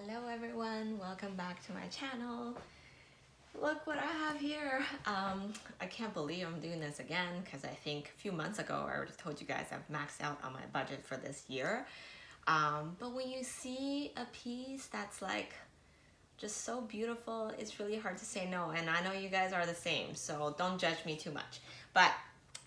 Hello everyone, welcome back to my channel. Look what I have here. I can't believe I'm doing this again because I think a few months ago I already told you guys I've maxed out on my budget for this year. But when you see a piece that's like just so beautiful, it's really hard to say no, and I know you guys are the same, so don't judge me too much. But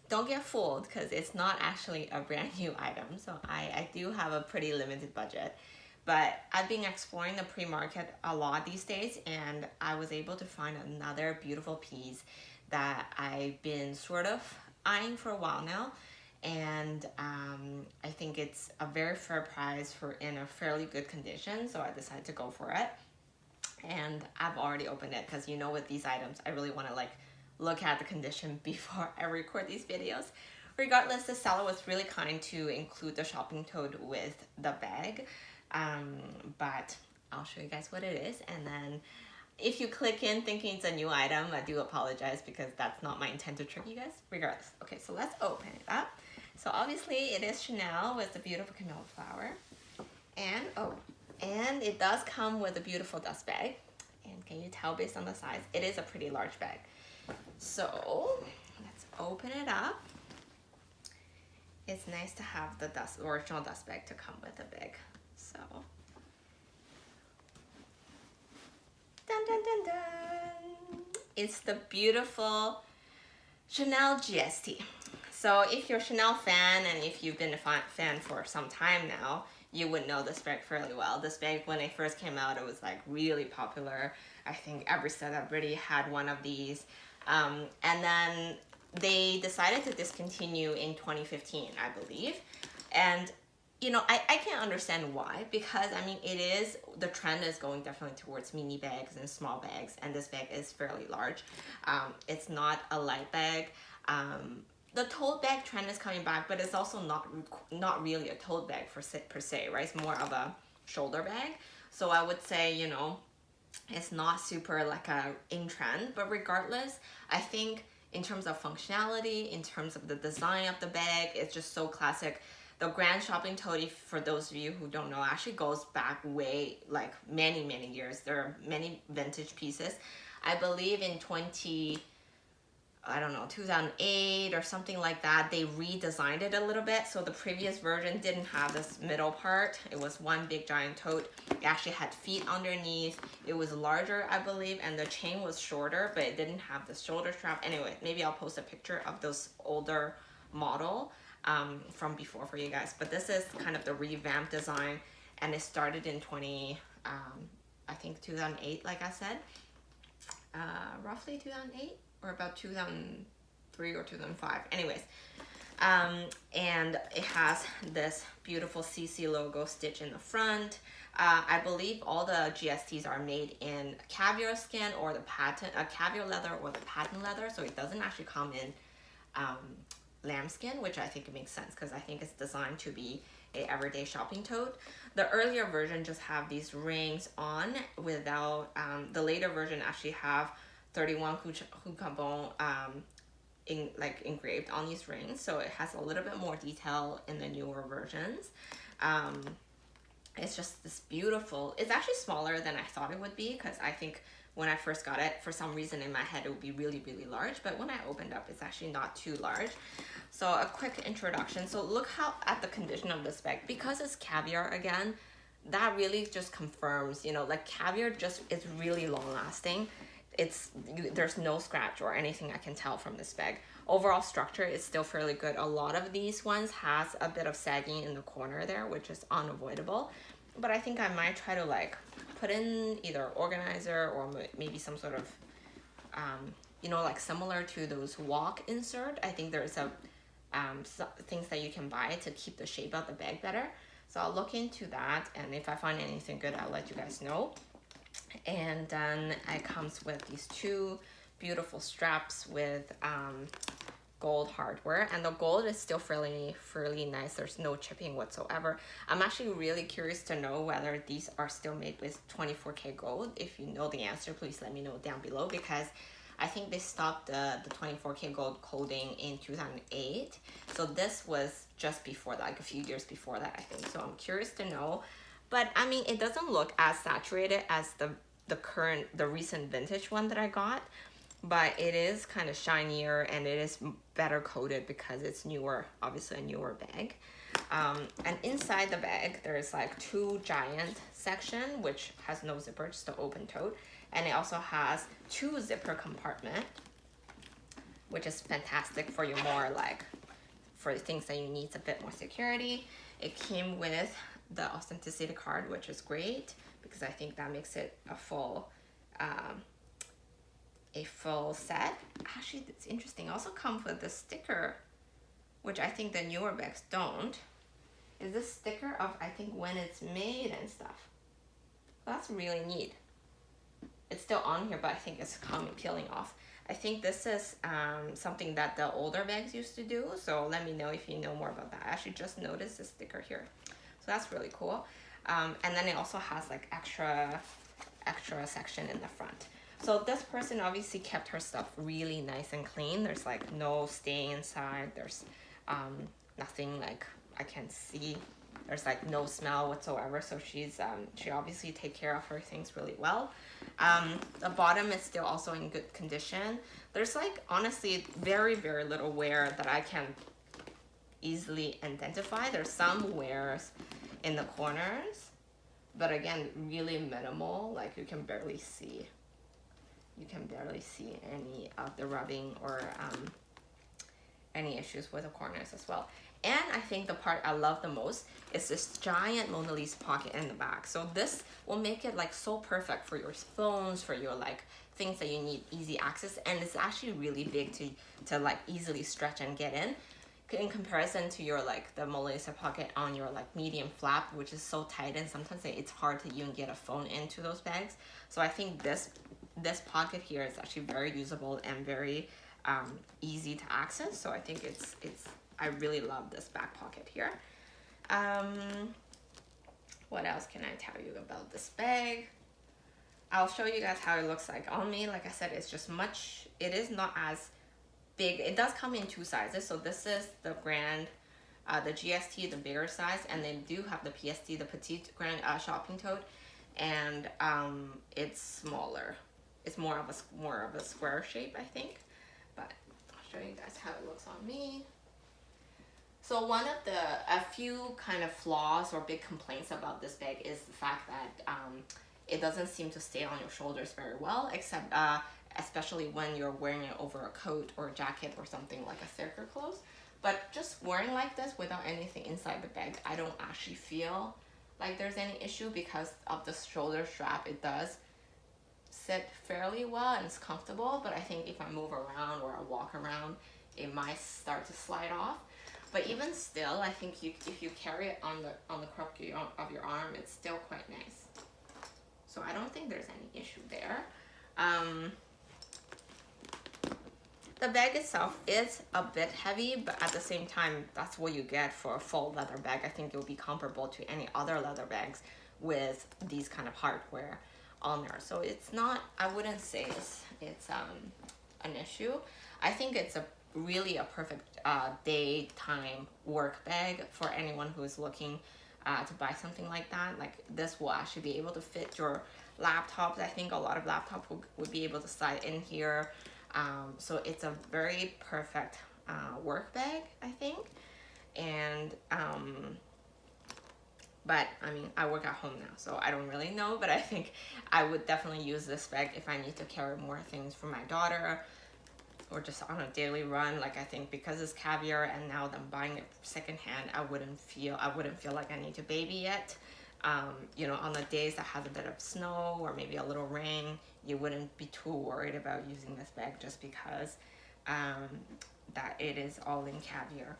don't get fooled because it's not actually a brand new item. So I do have a pretty limited budget. But I've been exploring the pre-market a lot these days, and I was able to find another beautiful piece that I've been sort of eyeing for a while now. And I think it's a very fair price for in a fairly good condition, so I decided to go for it. And I've already opened it because you know with these items, I really want to like look at the condition before I record these videos. Regardless, the seller was really kind to include the shopping tote with the bag. But I'll show you guys what it is, and then if you click in thinking it's a new item, I do apologize because that's not my intent to trick you guys. Regardless, okay, so let's open it up. So obviously it is Chanel with the beautiful camellia flower, and it does come with a beautiful dust bag. And can you tell based on the size, it is a pretty large bag. So let's open it up. It's nice to have the original dust bag to come with a bag. So, dun dun dun dun! It's the beautiful Chanel GST. So if you're a Chanel fan, and if you've been a fan for some time now, you would know this bag fairly well. This bag, when it first came out, it was like really popular. I think every celebrity had one of these. And then they decided to discontinue in 2015, I believe. And you know, I can't understand why, because I mean, the trend is going definitely towards mini bags and small bags, and this bag is fairly large. It's not a light bag. The tote bag trend is coming back, but it's also not really a tote bag per se, right? It's more of a shoulder bag. So I would say, you know, it's not super like a in trend, but regardless, I think in terms of functionality, in terms of the design of the bag, it's just so classic. The grand shopping tote, for those of you who don't know, actually goes back way, like many years. There are many vintage pieces. I believe in 2008 or something like that, they redesigned it a little bit. So the previous version didn't have this middle part. It was one big giant tote. It actually had feet underneath. It was larger, I believe, and the chain was shorter, but it didn't have the shoulder strap. Anyway, maybe I'll post a picture of those older model from before for you guys. But this is kind of the revamped design, and it started in I think 2008, like I said, roughly 2008 or about 2003 or 2005. Anyways, and it has this beautiful CC logo stitch in the front. I believe all the GSTs are made in caviar skin or the caviar leather or the patent leather, so it doesn't actually come in lambskin, which I think it makes sense because I think it's designed to be a everyday shopping tote. The earlier version just have these rings on without, the later version actually have 31 Houndstooth engraved on these rings, so it has a little bit more detail in the newer versions. It's just this beautiful, it's actually smaller than I thought it would be, because I think when I first got it, for some reason in my head it would be really large, but when I opened up, it's actually not too large. So a quick introduction. So look at the condition of this bag. Because it's caviar again, that really just confirms, you know, like caviar just is really long lasting. There's no scratch or anything I can tell from this bag. Overall structure is still fairly good. A lot of these ones has a bit of sagging in the corner there, which is unavoidable. But I think I might try to like put in either organizer or maybe some sort of, you know, like similar to those walk insert. I think there's things that you can buy to keep the shape of the bag better. So I'll look into that, and if I find anything good, I'll let you guys know. And then it comes with these two beautiful straps with gold hardware, and the gold is still fairly nice. There's no chipping whatsoever. I'm actually really curious to know whether these are still made with 24K gold. If you know the answer, please let me know down below, because I think they stopped the 24K gold coding in 2008. So this was just before that, like a few years before that, I think. So I'm curious to know But I mean, it doesn't look as saturated as the recent vintage one that I got, but it is kind of shinier and it is better coated because it's newer, obviously a newer bag. And inside the bag, there's like two giant section, which has no zipper, just an open tote. And it also has two zipper compartment, which is fantastic for your more like, for things that you need a bit more security. It came with the authenticity card, which is great because I think that makes it a full set. Actually, it's interesting. It also comes with the sticker, which I think the newer bags don't. Is this sticker of, I think, when it's made and stuff. That's really neat. It's still on here, but I think it's peeling off. I think this is something that the older bags used to do, so let me know if you know more about that. I actually just noticed this sticker here. So that's really cool. And then it also has like extra section in the front. So this person obviously kept her stuff really nice and clean. There's like no stain inside. There's nothing like I can see. There's like no smell whatsoever. So she's she obviously take care of her things really well. The bottom is still also in good condition. There's like honestly very, very little wear that I can easily identify. There's some wears in the corners, but again, really minimal. Like you can barely see any of the rubbing or any issues with the corners as well. And I think the part I love the most is this giant Mona Lisa pocket in the back. So this will make it like so perfect for your phones, for your like things that you need easy access, and it's actually really big to like easily stretch and get in comparison to your like the Mona Lisa pocket on your like medium flap, which is so tight and sometimes it's hard to even get a phone into those bags. So I think this pocket here is actually very usable and very easy to access. So I think I really love this back pocket here. What else can I tell you about this bag? I'll show you guys how it looks like on me. Like I said, it is not as big. It does come in two sizes. So this is the grand, the GST, the bigger size, and they do have the PST, the petite grand shopping tote, and it's smaller. It's more of a square shape, I think. But I'll show you guys how it looks on me. So a few kind of flaws or big complaints about this bag is the fact that it doesn't seem to stay on your shoulders very well, except especially when you're wearing it over a coat or a jacket or something like a circle clothes. But just wearing like this without anything inside the bag, I don't actually feel like there's any issue because of the shoulder strap. It does sit fairly well and it's comfortable, but I think if I move around or I walk around, it might start to slide off. But even still, I think if you carry it on the crook of your arm, it's still quite nice. So I don't think there's any issue there. The bag itself is a bit heavy, but at the same time, that's what you get for a full leather bag. I think it will be comparable to any other leather bags with these kind of hardware on there. So it's not, I wouldn't say it's an issue. I think it's really a perfect daytime work bag for anyone who is looking to buy something like that. Like this will actually be able to fit your laptops. I think a lot of laptops would be able to slide in here. So it's a very perfect work bag, I think. And but I mean, I work at home now, so I don't really know, but I think I would definitely use this bag if I need to carry more things for my daughter or just on a daily run. Like I think because it's caviar and now I'm buying it secondhand, I wouldn't feel like I need to baby it. You know, on the days that has a bit of snow or maybe a little rain, you wouldn't be too worried about using this bag just because that it is all in caviar.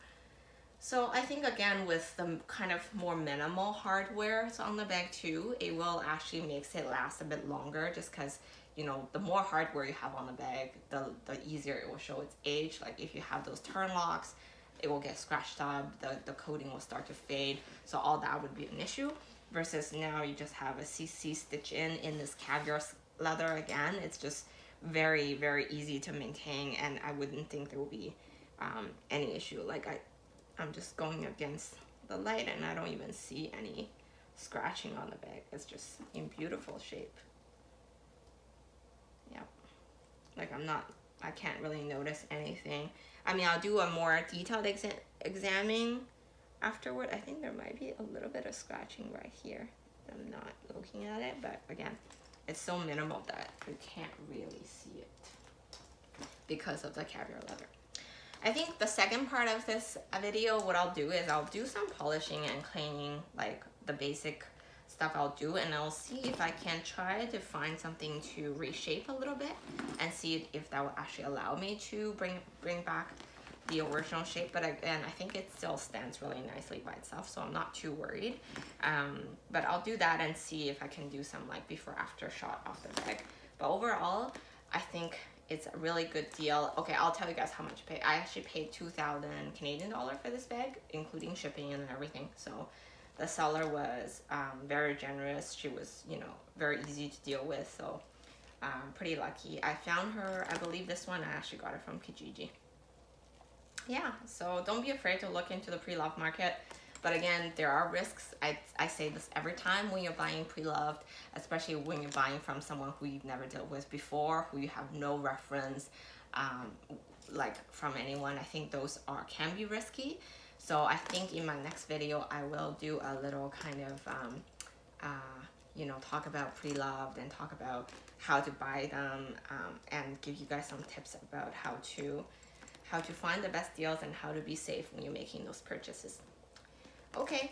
So I think again with the kind of more minimal hardware on the bag too, it will actually makes it last a bit longer just because, you know, the more hardware you have on the bag, the easier it will show its age. Like if you have those turn locks, it will get scratched up, the coating will start to fade. So all that would be an issue versus now you just have a CC stitch in this caviar leather again. It's just very, very easy to maintain and I wouldn't think there will be any issue. Like I'm just going against the light and I don't even see any scratching on the bag. It's just in beautiful shape. Yeah, like I can't really notice anything. I mean, I'll do a more detailed examining afterward. I think there might be a little bit of scratching right here. I'm not looking at it, but again, it's so minimal that you can't really see it because of the caviar leather. I think the second part of this video, what I'll do is I'll do some polishing and cleaning, like the basic stuff I'll do, and I'll see if I can try to find something to reshape a little bit and see if that will actually allow me to bring back the original shape. But again, I think it still stands really nicely by itself, so I'm not too worried. But I'll do that and see if I can do some like before after shot off the bag. But overall, I think it's a really good deal. Okay, I'll tell you guys how much I paid. I actually paid 2,000 Canadian dollar for this bag, including shipping and everything. So the seller was very generous. She was, you know, very easy to deal with. So pretty lucky. I found her, I believe this one, I actually got it from Kijiji. Yeah, so don't be afraid to look into the pre-loved market. But again, there are risks. I say this every time when you're buying pre-loved, especially when you're buying from someone who you've never dealt with before, who you have no reference like from anyone. I think those can be risky. So I think in my next video, I will do a little kind of, you know, talk about pre-loved and talk about how to buy them and give you guys some tips about how to find the best deals and how to be safe when you're making those purchases. Okay,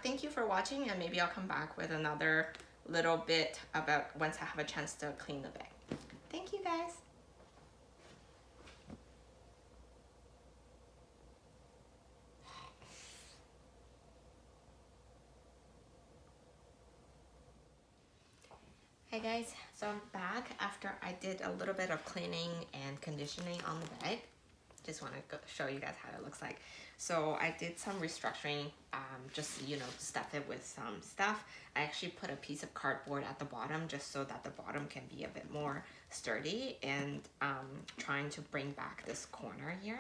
thank you for watching, and maybe I'll come back with another little bit about once I have a chance to clean the bag. Thank you guys. Hey guys, so I'm back after I did a little bit of cleaning and conditioning on the bag. Just want to show you guys how it looks like. So I did some restructuring, just, you know, to stuff it with some stuff. I actually put a piece of cardboard at the bottom just so that the bottom can be a bit more sturdy, and trying to bring back this corner here.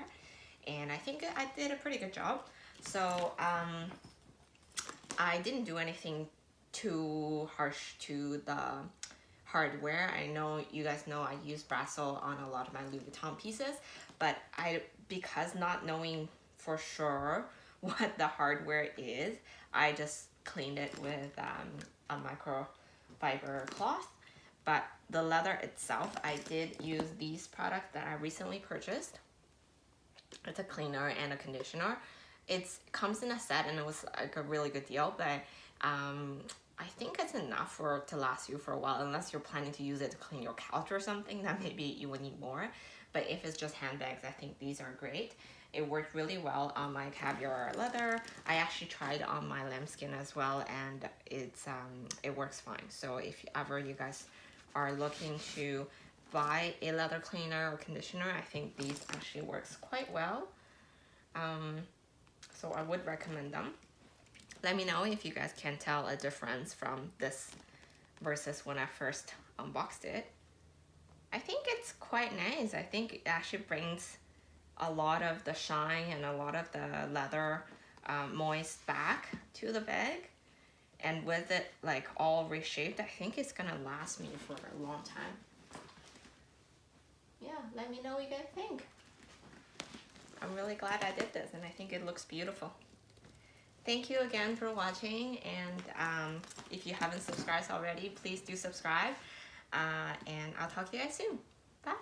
And I think I did a pretty good job. So I didn't do anything too harsh to the hardware. I know you guys know I use Brasso on a lot of my Louis Vuitton pieces, but because not knowing for sure what the hardware is, I just cleaned it with a microfiber cloth. But the leather itself, I did use these products that I recently purchased. It's a cleaner and a conditioner. It comes in a set, and it was like a really good deal, but I think it's enough to last you for a while, unless you're planning to use it to clean your couch or something, then maybe you would need more. But if it's just handbags, I think these are great. It worked really well on my caviar leather. I actually tried on my lambskin as well, and it works fine. So if ever you guys are looking to buy a leather cleaner or conditioner, I think these actually works quite well. So I would recommend them. Let me know if you guys can tell a difference from this versus when I first unboxed it. I think it's quite nice. I think it actually brings a lot of the shine and a lot of the leather moist back to the bag. And with it like all reshaped, I think it's gonna last me for a long time. Yeah, let me know what you guys think. I'm really glad I did this, and I think it looks beautiful. Thank you again for watching, and if you haven't subscribed already, please do subscribe, and I'll talk to you guys soon. Bye.